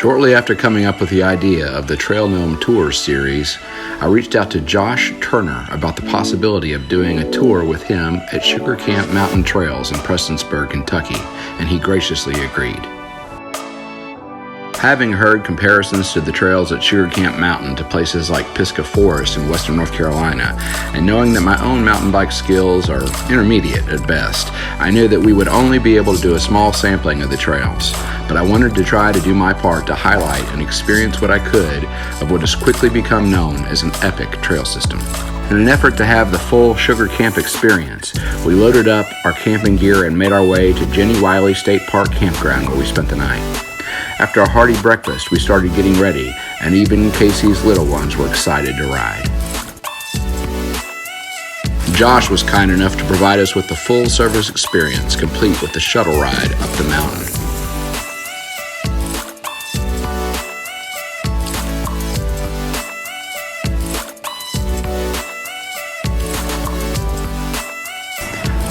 Shortly after coming up with the idea of the Trail Gnome Tours series, I reached out to Josh Turner about the possibility of doing a tour with him at Sugarcamp Mountain Trails in Prestonsburg, Kentucky, and he graciously agreed. Having heard comparisons to the trails at Sugarcamp Mountain to places like Pisgah Forest in western North Carolina, and knowing that my own mountain bike skills are intermediate at best, I knew that we would only be able to do a small sampling of the trails, but I wanted to try to do my part to highlight and experience what I could of what has quickly become known as an epic trail system. In an effort to have the full Sugarcamp experience, we loaded up our camping gear and made our way to Jenny Wiley State Park Campground where we spent the night. After a hearty breakfast, we started getting ready, and even Casey's little ones were excited to ride. Josh was kind enough to provide us with the full service experience, complete with the shuttle ride up the mountain.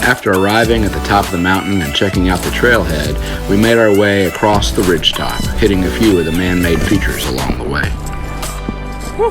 After arriving at the top of the mountain and checking out the trailhead, we made our way across the ridgetop, hitting a few of the man-made features along the way. Woo.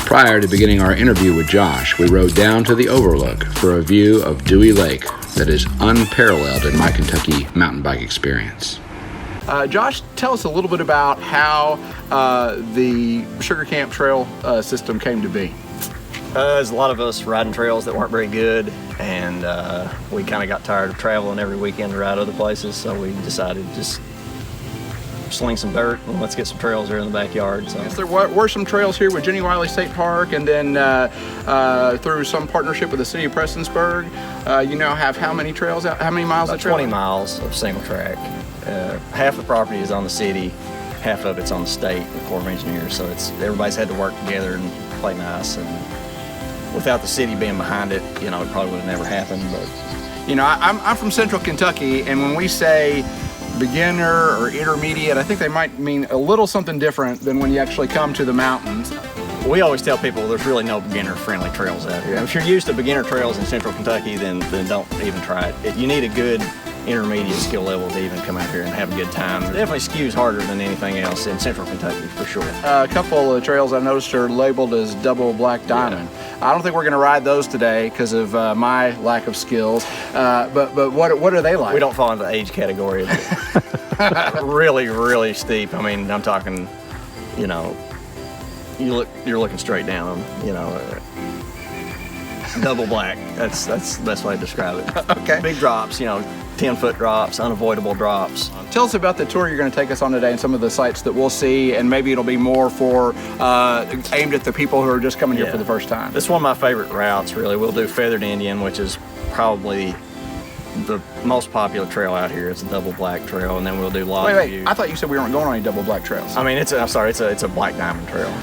Prior to beginning our interview with Josh, we rode down to the Overlook for a view of Dewey Lake that is unparalleled in my Kentucky mountain bike experience. Josh, tell us a little bit about how the Sugarcamp trail system came to be. There's a lot of us riding trails that weren't very good, and we kind of got tired of traveling every weekend to ride other places, so we decided to just sling some dirt and let's get some trails there in the backyard. So. Yes, there were some trails here with Jenny Wiley State Park, and then through some partnership with the city of Prestonsburg, you now have how many trails out? How many miles of trail? 20 miles of single track. Half the property is on the city, half of it's on the state, the Corps of Engineers. So everybody's had to work together and play nice. And without the city being behind it, it probably would have never happened. But I'm from Central Kentucky, and when we say beginner or intermediate, I think they might mean a little something different than when you actually come to the mountains. We always tell people there's really no beginner-friendly trails out here. If you're used to beginner trails in Central Kentucky, then don't even try it. You need a good intermediate skill level to even come out here and have a good time. It definitely skews harder than anything else in Central Kentucky, for sure. A couple of trails I noticed are labeled as double black diamond. Yeah. I don't think we're going to ride those today because of my lack of skills. But what are they like? We don't fall into the age category. Really, really steep. I mean, I'm talking, you're looking straight down, double black. That's the best way to describe it. Okay. Big drops, 10-foot drops, unavoidable drops. Tell us about the tour you're going to take us on today and some of the sites that we'll see, and maybe it'll be more for aimed at the people who are just coming here for the first time. This is one of my favorite routes, really. We'll do Feathered Indian, which is probably the most popular trail out here. It's a double black trail, and then we'll do Lodge View. I thought you said we weren't going on any double black trails. I mean, it's a black diamond trail.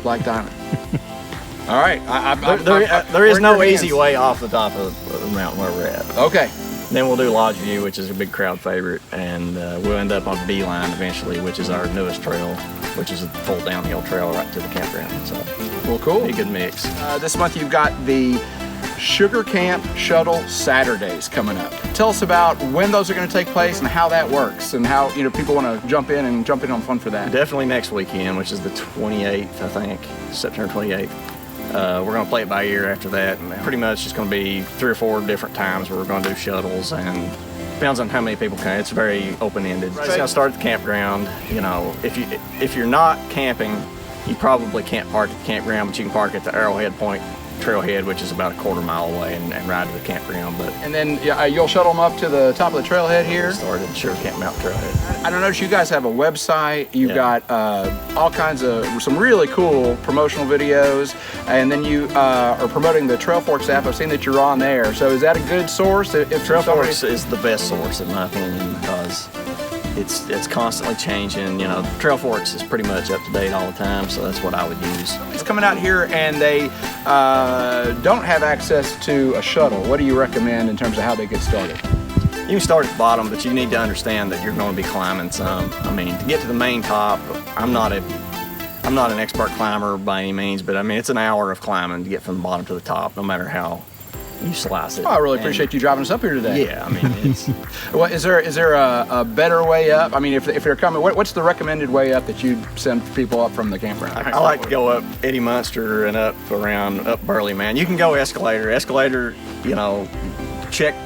Black diamond. All right. There is no easy way off the top of the mountain where we're at. Okay. Then we'll do Lodge View, which is a big crowd favorite, and we'll end up on Beeline eventually, which is our newest trail, which is a full downhill trail right to the campground. So, well, cool. Be a good mix. This month you've got the Sugarcamp Shuttle Saturdays coming up. Tell us about when those are going to take place and how that works, and how people want to jump in on fun for that. Definitely next weekend, which is the 28th, I think, September 28th. We're going to play it by ear after that, and pretty much it's going to be 3 or 4 different times where we're going to do shuttles, and depends on how many people come. It's very open-ended. It's going to start at the campground. If you're not camping, you probably can't park at the campground, but you can park at the Arrowhead Point trailhead, which is about a 1/4 mile away, and ride to the campground. And then you'll shuttle them up to the top of the trailhead here. Started Sugarcamp Mountain Trailhead. I don't know, you guys have a website. You've got all kinds of some really cool promotional videos, and then you are promoting the TRAILFORKS app. I've seen that you're on there. So is that a good source? If TRAILFORKS is the best source in my opinion, because it's constantly changing. TRAILFORKS is pretty much up to date all the time, so that's what I would use. It's coming out here and they don't have access to a shuttle. What do you recommend in terms of how they get started? You can start at the bottom, but you need to understand that you're going to be climbing some. I mean, to get to the main top, I'm not an expert climber by any means, but I mean, it's an hour of climbing to get from the bottom to the top, no matter how you slice it. Oh, I really appreciate you driving us up here today. Yeah, I mean, it's... Well, is there a better way up? I mean, if they're coming, what's the recommended way up that you'd send people up from the campground? I like to go up Eddie Munster and up Burley Man. You can go escalator. Escalator, check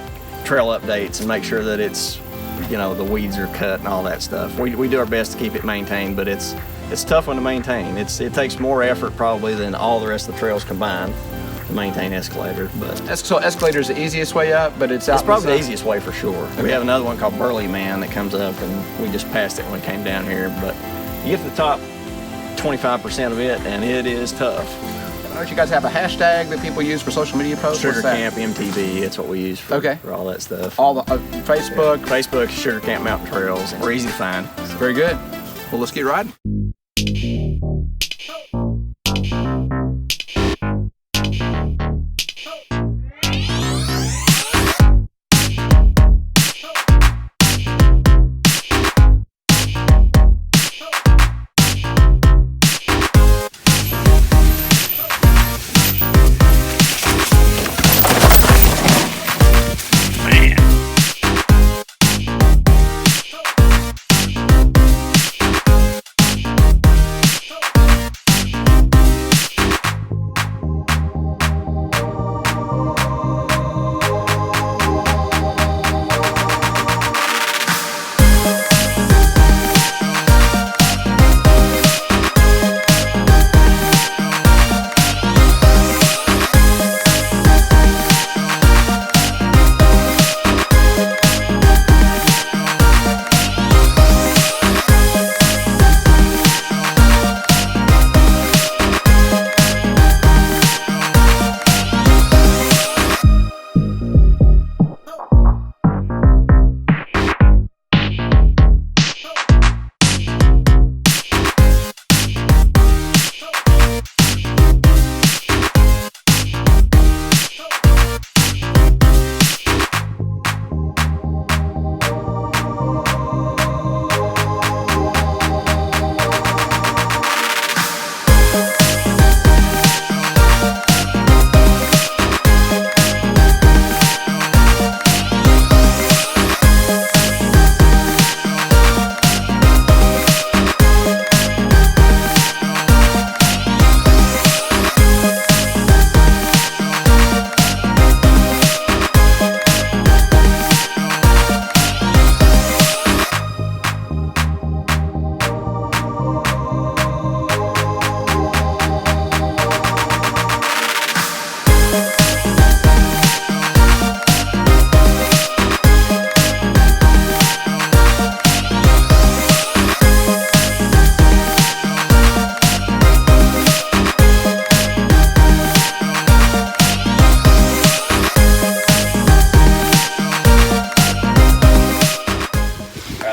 trail updates and make sure that it's, the weeds are cut and all that stuff. We do our best to keep it maintained, but it's a tough one to maintain. It takes more effort probably than all the rest of the trails combined to maintain escalator. But so escalator is the easiest way up, but it's probably the easiest way for sure. Okay. We have another one called Burley Man that comes up, and we just passed it when we came down here. But you get to the top 25% of it, and it is tough. I know you guys have a hashtag that people use for social media posts. Sugarcamp MTB. That's what we use for all that stuff. All the Facebook, Sugarcamp Mountain Trails. We're easy to find. Very good. Well, let's get riding.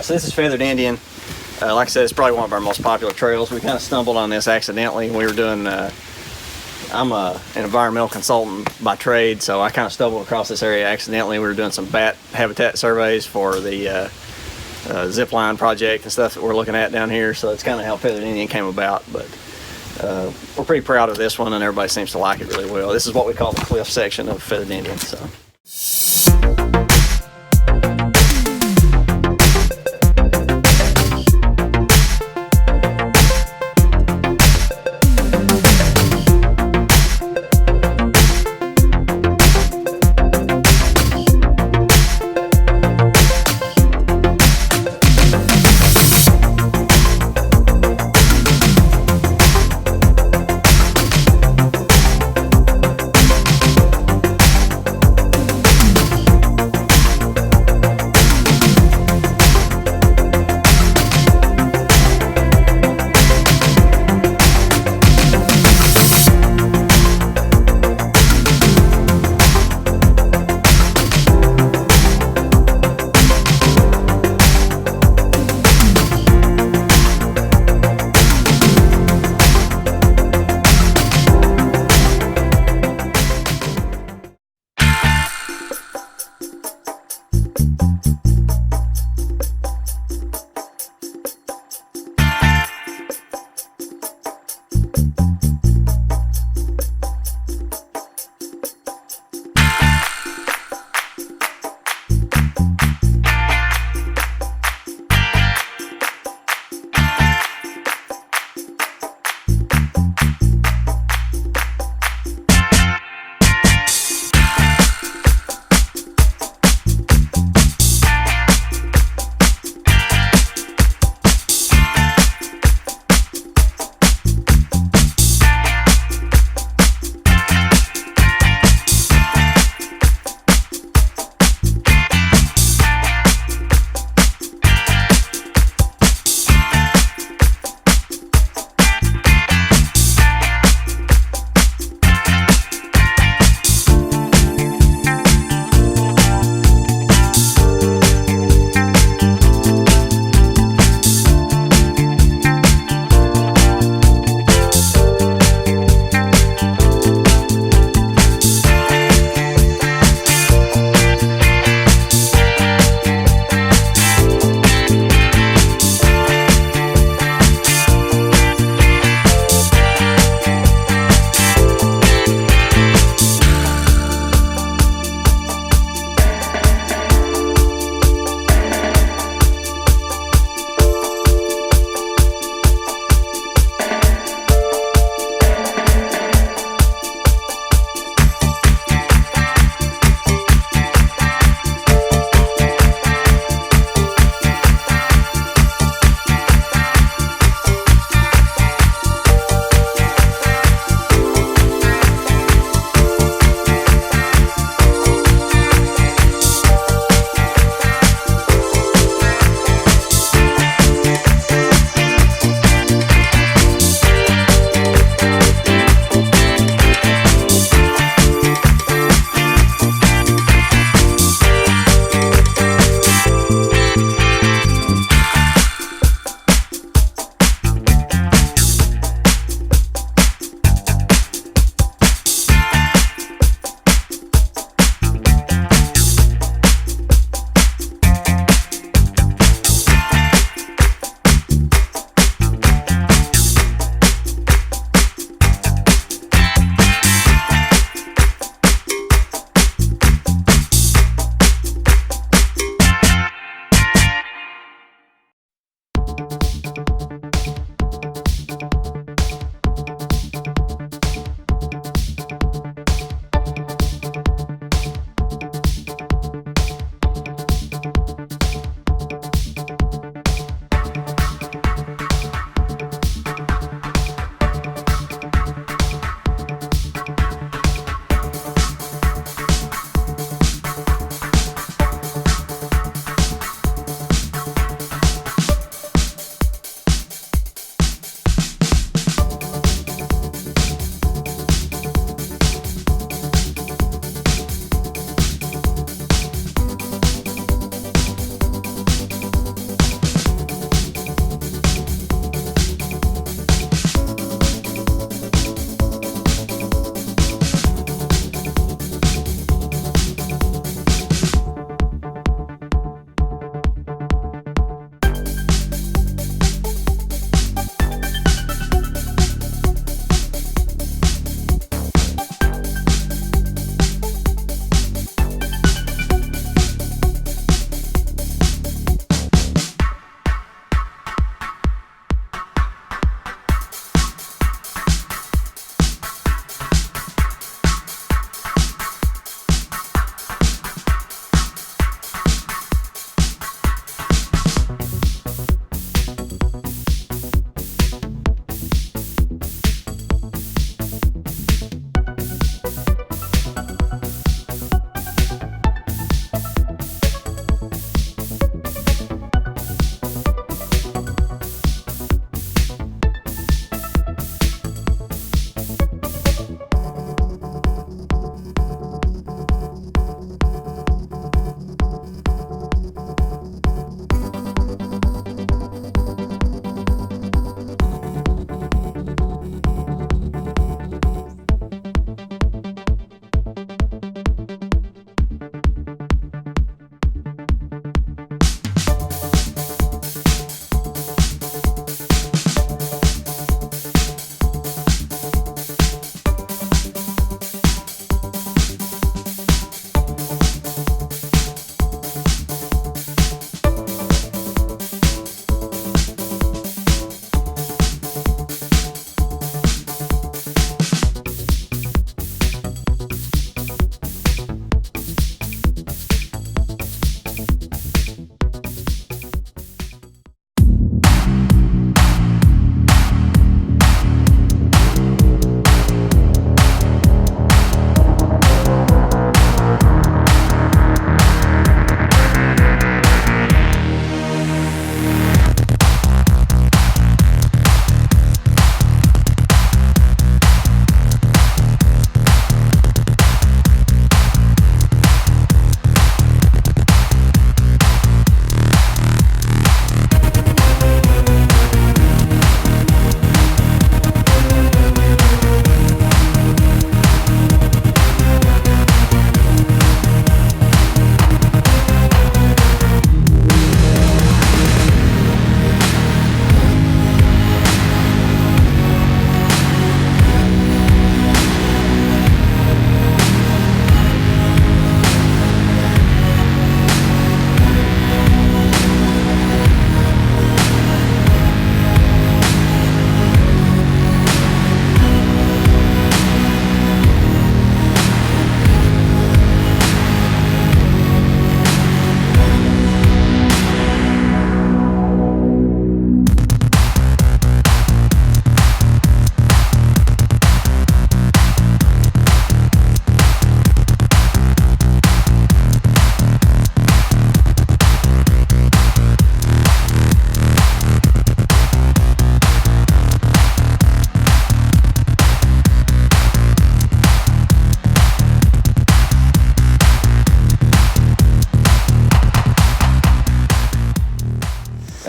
So this is Feathered Indian. Like I said, it's probably one of our most popular trails. We kind of stumbled on this accidentally. We were doing I'm an environmental consultant by trade, so I kind of stumbled across this area accidentally. We were doing some bat habitat surveys for the zip line project and stuff that we're looking at down here, so it's kind of how Feathered Indian came about. But we're pretty proud of this one, and everybody seems to like it really well. This is what we call the cliff section of Feathered Indian. So.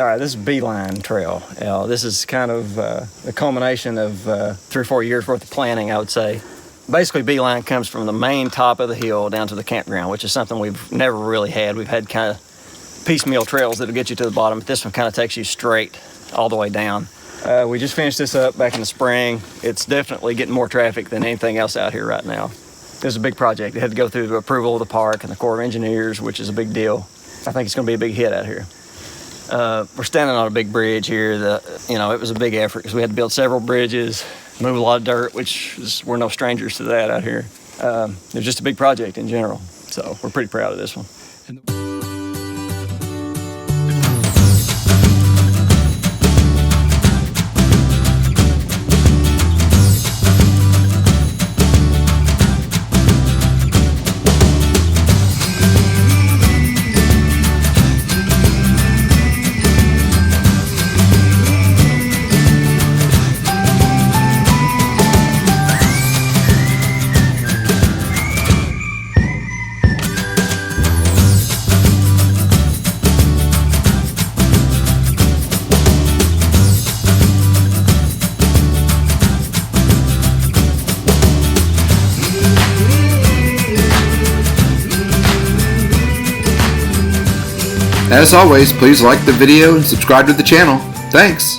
All right, this is Beeline Trail. This is kind of the culmination of 3 or 4 years worth of planning, I would say. Basically, Beeline comes from the main top of the hill down to the campground, which is something we've never really had. We've had kind of piecemeal trails that'll get you to the bottom, but this one kind of takes you straight all the way down. We just finished this up back in the spring. It's definitely getting more traffic than anything else out here right now. This is a big project. It had to go through the approval of the park and the Corps of Engineers, which is a big deal. I think it's going to be a big hit out here. We're standing on a big bridge here. It was a big effort because we had to build several bridges, move a lot of dirt, we're no strangers to that out here. It was just a big project in general, so we're pretty proud of this one. As always, please like the video and subscribe to the channel. Thanks!